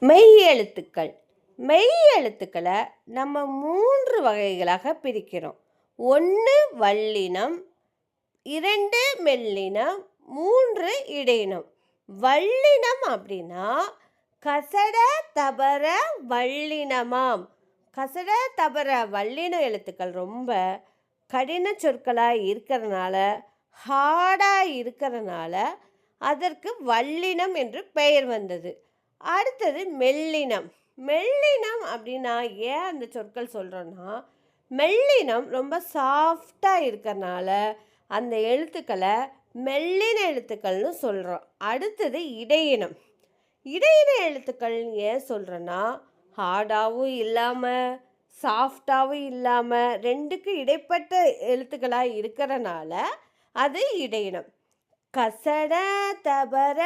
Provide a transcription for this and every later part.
மெய் எழுத்துக்கள். மெய் எழுத்துக்களை நம்ம 3 வகைகளாக பிரிக்கிறோம். 1 வல்லினம், 2 மெல்லினம், 3 இடையினம். வல்லினம் அப்படின்னா கசட தபர வல்லினமாம். கசட தபர வல்லின எழுத்துக்கள் ரொம்ப கடின சொற்களாக இருக்கிறதுனால, ஹார்டாக இருக்கிறதுனால அதற்கு வல்லினம் என்று பெயர் வந்தது. அடுத்தது மெல்லினம். மெல்லினம் அப்படின்னா ஏன் அந்த சொற்கள் சொல்கிறோன்னா, மெல்லினம் ரொம்ப சாஃப்டாக இருக்கிறனால அந்த எழுத்துக்களை மெல்லின எழுத்துக்கள்னு சொல்கிறோம். அடுத்தது இடையினம். இடையின எழுத்துக்கள் ஏன் சொல்கிறோன்னா, ஹார்டாகவும் இல்லாமல் சாஃப்டாகவும் இல்லாமல் ரெண்டுக்கு இடைப்பட்ட எழுத்துக்களாக இருக்கிறனால அது இடையினம். கசட தபர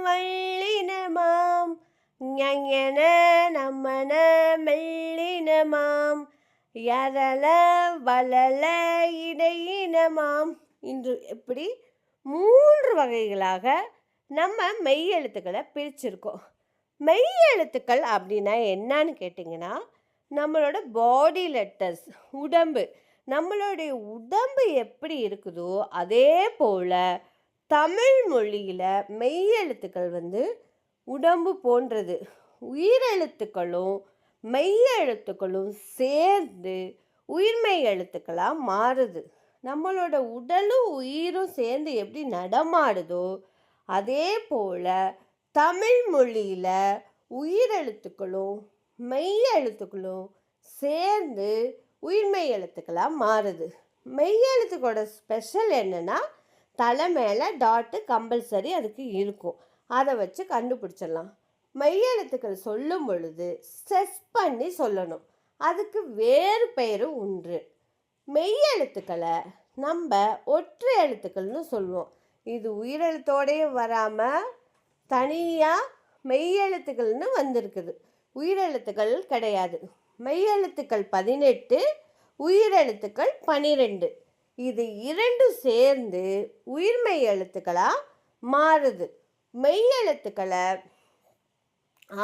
வல்லினமாம், ஞஞன நம்மன மெல்லினமாம், யரள வளள இடையினமாம். இன்று இப்படி 3 வகைகளாக நம்ம மெய் எழுத்துக்களை பிரிச்சிருக்கோம். மெய் எழுத்துக்கள் அப்படின்னா என்னன்னு கேட்டிங்கன்னா, நம்மளோட பாடி லெட்டர்ஸ், உடம்பு. நம்மளுடைய உடம்பு எப்படி இருக்குதோ அதே போல் தமிழ் மொழியில் மெய் எழுத்துக்கள் உடம்பு போன்றது. உயிரெழுத்துக்களும் மெய் எழுத்துக்களும் சேர்ந்து உயிர்மெய் எழுத்துக்களாக மாறுது. நம்மளோட உடலும் உயிரும் சேர்ந்து எப்படி நடமாடுதோ அதே போல் தமிழ் மொழியில் உயிரெழுத்துக்களும் மெய் எழுத்துக்களும் சேர்ந்து உயிர்மெய் எழுத்துக்களாக மாறுது. மெய் எழுத்துக்களோட ஸ்பெஷல் என்னென்னா, தலை மேலே டாட்டு கம்பல்சரி அதுக்கு இருக்கும். அதை வச்சு கண்டுபிடிச்சிடலாம். மெய் எழுத்துக்கள் சொல்லும் பொழுது ஸ்ட்ரெஸ் பண்ணி சொல்லணும். அதுக்கு வேறு பெயரும் உண்டு. மெய் எழுத்துக்களை நம்ம ஒற்றை எழுத்துக்கள்னு சொல்லுவோம். இது உயிரெழுத்தோடையே வராமல் தனியாக மெய் எழுத்துக்கள்னு வந்திருக்குது. உயிரெழுத்துக்கள் கிடையாது. மெய்யெழுத்துக்கள் 18, உயிரெழுத்துக்கள் 12. இது 2 சேர்ந்து உயிர்மெய் எழுத்துக்களாக மாறுது. மெய்யெழுத்துக்களை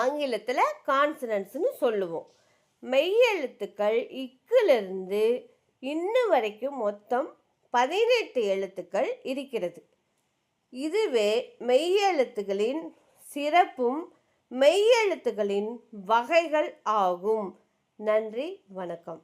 ஆங்கிலத்தில் கான்சனன்ட்ஸ்னு சொல்லுவோம். மெய்யெழுத்துக்கள் இக்கிலிருந்து இன்னும் வரைக்கும் மொத்தம் 18 எழுத்துக்கள் இருக்கிறது. இதுவே மெய்யெழுத்துகளின் சிறப்பும் மெய்யெழுத்துகளின் வகைகள் ஆகும். நன்றி, வணக்கம்.